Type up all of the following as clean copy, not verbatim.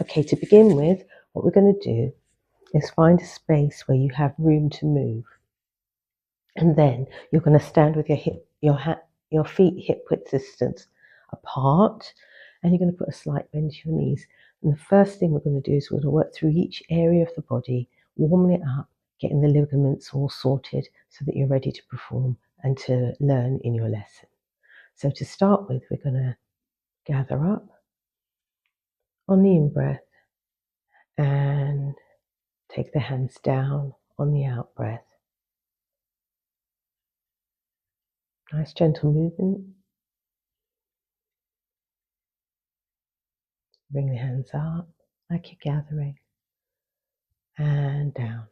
Okay, to begin with, what we're going to do is find a space where you have room to move. And then you're going to stand with your feet hip width distance apart, and you're going to put a slight bend to your knees. And the first thing we're going to do is we're going to work through each area of the body, warming it up, getting the ligaments all sorted so that you're ready to perform and to learn in your lesson. So to start with, we're going to gather up on the in-breath and take the hands down on the out-breath. Nice gentle movement. Bring the hands up like you're gathering and down.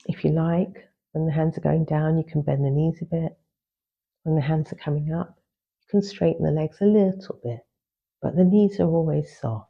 If you like, when the hands are going down, you can bend the knees a bit. When the hands are coming up, you can straighten the legs a little bit, but the knees are always soft.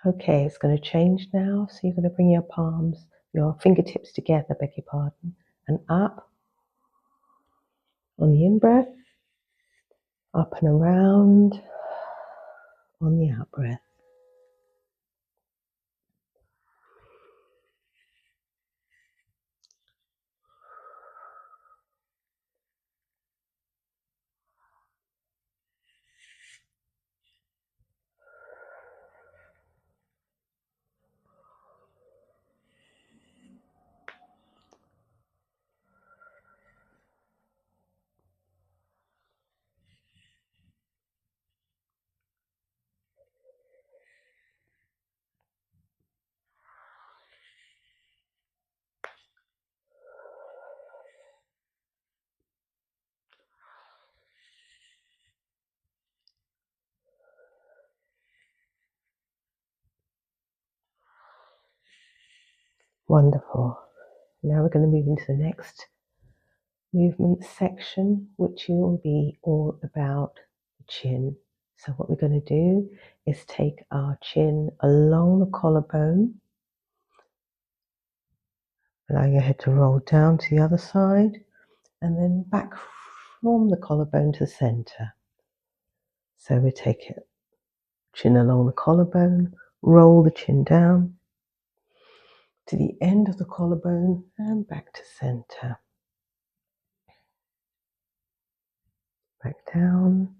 Okay, it's going to change now. So you're going to bring your palms, your fingertips together, beg your pardon, and up on the in-breath, up and around on the out-breath. Wonderful. Now we're going to move into the next movement section, which will be all about the chin. So what we're going to do is take our chin along the collarbone, allow your head to roll down to the other side, and then back from the collarbone to the center. So we take it, chin along the collarbone, roll the chin down to the end of the collarbone and back to center. Back down,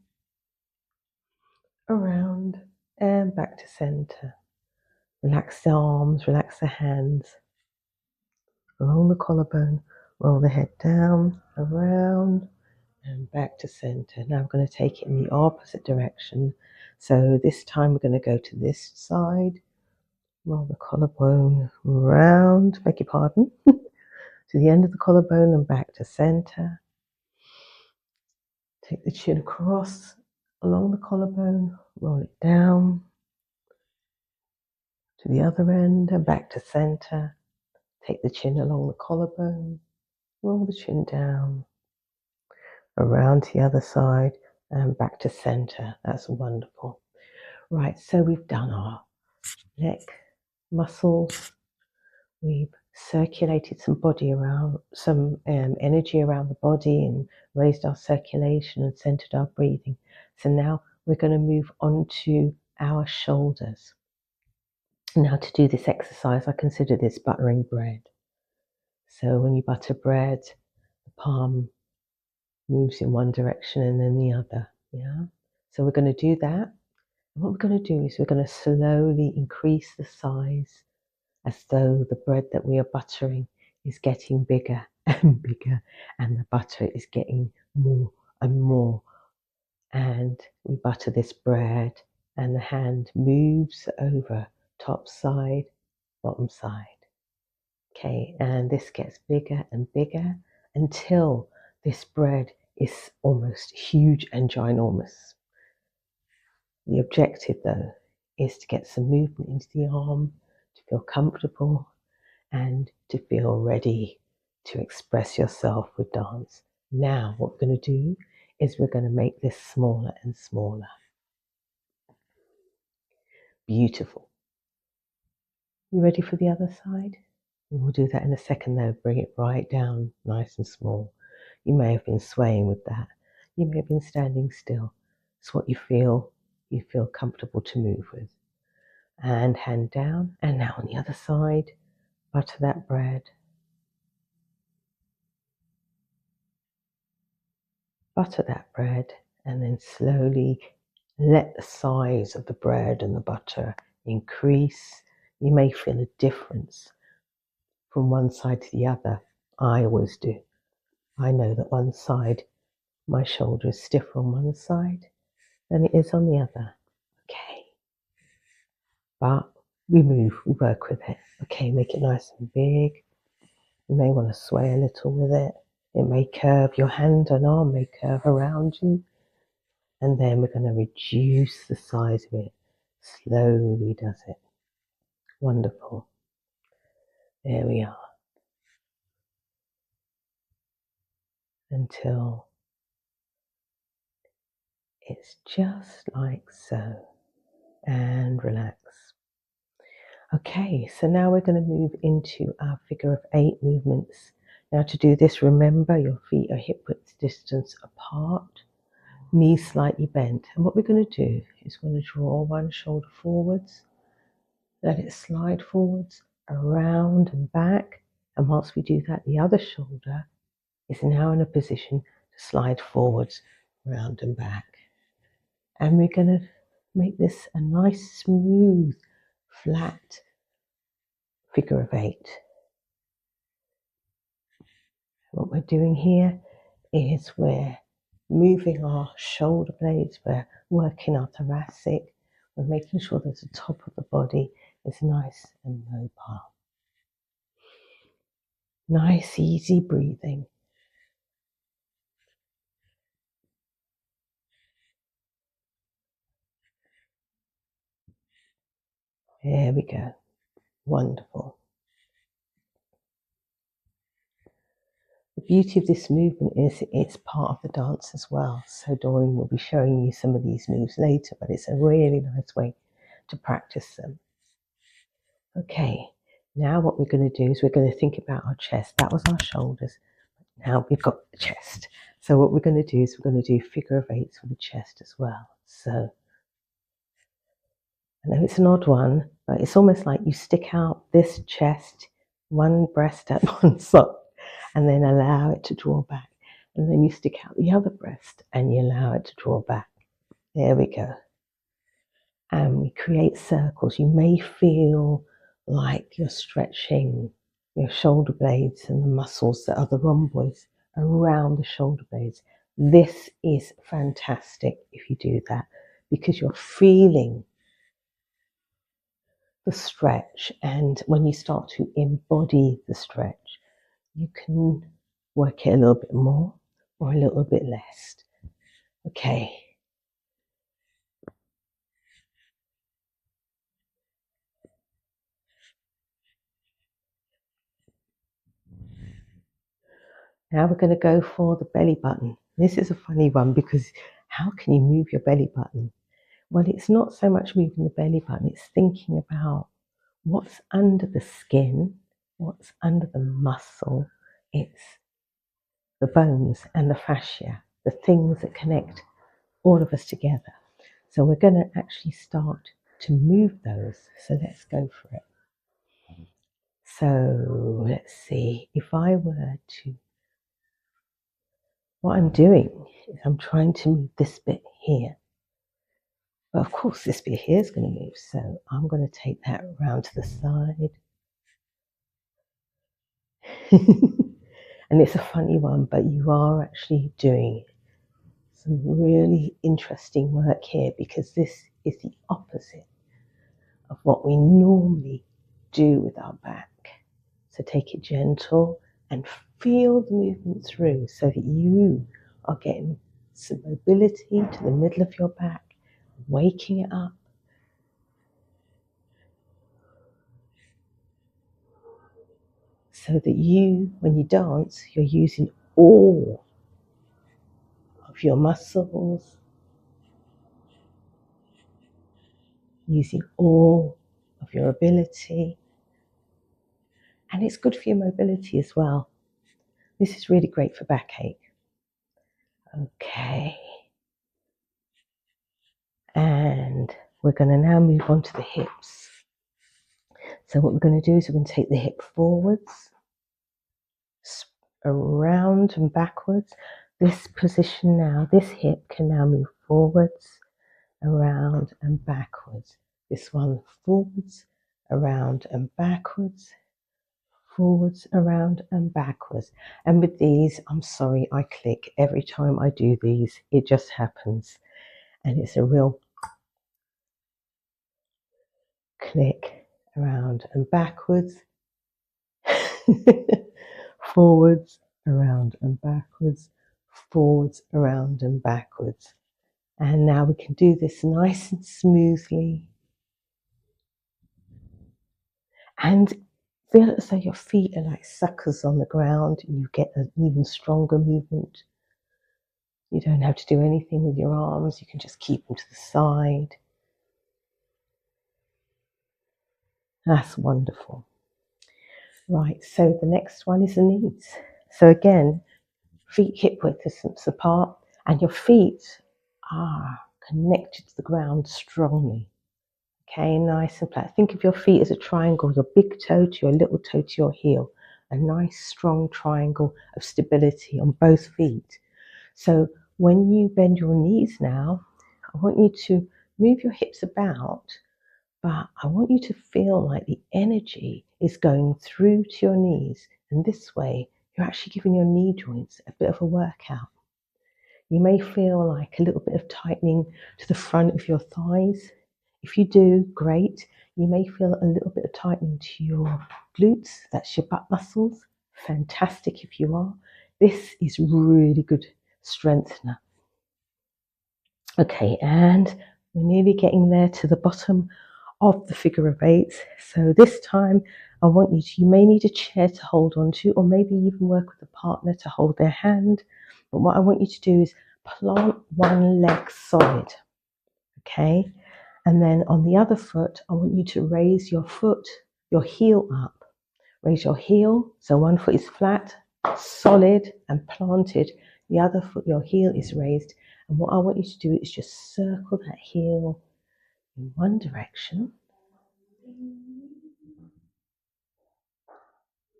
around, and back to center. Relax the arms, relax the hands. Along the collarbone, roll the head down, around, and back to center. Now we're going to take it in the opposite direction. So this time we're going to go to this side, roll the collarbone round, beg your pardon, to the end of the collarbone and back to center. Take the chin across along the collarbone, roll it down to the other end and back to center. Take the chin along the collarbone, roll the chin down, around to the other side and back to center. That's wonderful. Right, so we've done our neck muscles. We've circulated some energy around the body and raised our circulation and centered our breathing. So now we're going to move on to our shoulders. Now to do this exercise, I consider this buttering bread. So when you butter bread, the palm moves in one direction and then the other. Yeah. So we're going to do that. And what we're going to do is we're going to slowly increase the size as though the bread that we are buttering is getting bigger and bigger, and the butter is getting more and more. And we butter this bread, and the hand moves over top side, bottom side. Okay, and this gets bigger and bigger until this bread is almost huge and ginormous. The objective, though, is to get some movement into the arm, to feel comfortable, and to feel ready to express yourself with dance. Now, what we're going to do is we're going to make this smaller and smaller. Beautiful. You ready for the other side? We'll do that in a second though. Bring it right down, nice and small. You may have been swaying with that. You may have been standing still. It's what you feel comfortable to move with. And hand down. And now on the other side, butter that bread. Butter that bread and then slowly let the size of the bread and the butter increase. You may feel a difference from one side to the other. I always do. I know that one side, my shoulder is stiffer on one side than it is on the other. Okay. But we move, we work with it. Okay, make it nice and big. You may want to sway a little with it. It may curve, your hand and arm may curve around you. And then we're going to reduce the size of it. Slowly does it. Wonderful. There we are. Until it's just like so. And relax. Okay, so now we're going to move into our figure of 8 movements. Now to do this, remember your feet are hip width distance apart, knees slightly bent. And what we're going to do is we're going to draw one shoulder forwards, let it slide forwards, around and back. And whilst we do that, the other shoulder is now in a position to slide forwards, round and back. And we're going to make this a nice, smooth, flat figure of 8. What we're doing here is we're moving our shoulder blades, we're working our thoracic, we're making sure that the top of the body is nice and mobile. Nice, easy breathing. There we go. Wonderful. The beauty of this movement is it's part of the dance as well. So Doreen will be showing you some of these moves later, but it's a really nice way to practice them. Okay, now what we're going to do is we're going to think about our chest. That was our shoulders. Now we've got the chest. So what we're going to do is we're going to do figure of 8s for the chest as well. So I know it's an odd one, but it's almost like you stick out this chest, one breast at one side, and then allow it to draw back. And then you stick out the other breast and you allow it to draw back. There we go. And we create circles. You may feel like you're stretching your shoulder blades and the muscles that are the rhomboids around the shoulder blades. This is fantastic if you do that because you're feeling the stretch, and when you start to embody the stretch, you can work it a little bit more or a little bit less. Okay. Now we're going to go for the belly button. This is a funny one because how can you move your belly button? Well, it's not so much moving the belly button, it's thinking about what's under the skin, what's under the muscle. It's the bones and the fascia, the things that connect all of us together. So we're going to actually start to move those. So let's go for it. So let's see, if I were to, what I'm doing is I'm trying to move this bit here. But of course this bit here is going to move. So I'm going to take that around to the side. And it's a funny one, but you are actually doing some really interesting work here because this is the opposite of what we normally do with our back. So take it gentle and feel the movement through so that you are getting some mobility to the middle of your back, waking it up. So that you, when you dance, you're using all of your muscles, using all of your ability. And it's good for your mobility as well. This is really great for backache. Okay. And we're going to now move on to the hips. So what we're going to do is we're going to take the hip forwards, around and backwards. This position now, this hip can now move forwards, around and backwards. This one forwards, around and backwards, forwards, around and backwards. And with these, I'm sorry, I click every time I do these. It just happens. And it's a real click around and backwards, forwards, around and backwards, forwards, around and backwards. And now we can do this nice and smoothly. And feel as though your feet are like suckers on the ground and you get an even stronger movement. You don't have to do anything with your arms. You can just keep them to the side. That's wonderful. Right, so the next one is the knees. So again, feet hip width distance apart, and your feet are connected to the ground strongly. Okay, nice and flat. Think of your feet as a triangle, your big toe to your little toe to your heel. A nice strong triangle of stability on both feet. So when you bend your knees now, I want you to move your hips about, but I want you to feel like the energy is going through to your knees. And this way, you're actually giving your knee joints a bit of a workout. You may feel like a little bit of tightening to the front of your thighs. If you do, great. You may feel a little bit of tightening to your glutes. That's your butt muscles. Fantastic if you are. This is really good strengthener. Okay, and we're nearly getting there to the bottom of the figure of eight. So this time I want you may need a chair to hold on to, or maybe even work with a partner to hold their hand. But what I want you to do is plant one leg solid, okay? And then on the other foot, I want you to raise your heel up. Raise your heel, so one foot is flat, solid and planted. The other foot, your heel is raised. And what I want you to do is just circle that heel in one direction.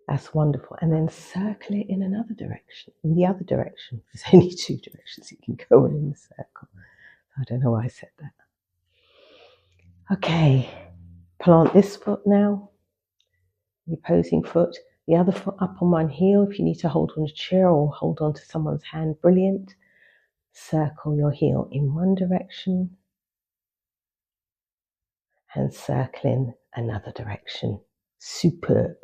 That's wonderful. And then circle it in another direction, in the other direction. There's only two directions you can go in the circle. I don't know why I said that. Okay, plant this foot now, the opposing foot, the other foot up on one heel. If you need to hold on to a chair or hold on to someone's hand, brilliant. Circle your heel in one direction and circle in another direction. Superb.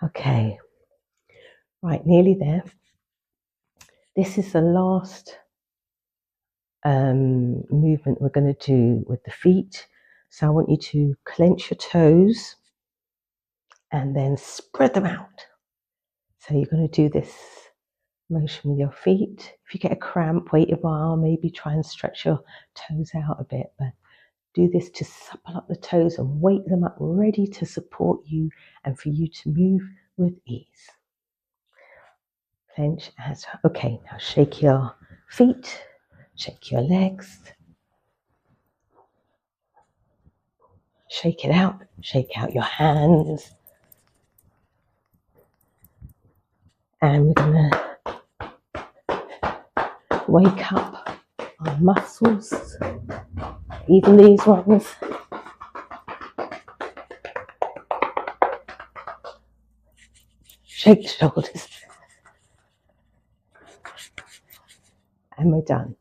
Okay, right, nearly there. This is the last movement we're going to do with the feet. So I want you to clench your toes and then spread them out. So you're going to do this motion with your feet. If you get a cramp, wait a while, maybe try and stretch your toes out a bit, but do this to supple up the toes and weight them up, ready to support you and for you to move with ease. Clench as okay, now shake your feet, shake your legs, shake out your hands, and we're gonna wake up our muscles, even these ones. Shake the shoulders. And we're done.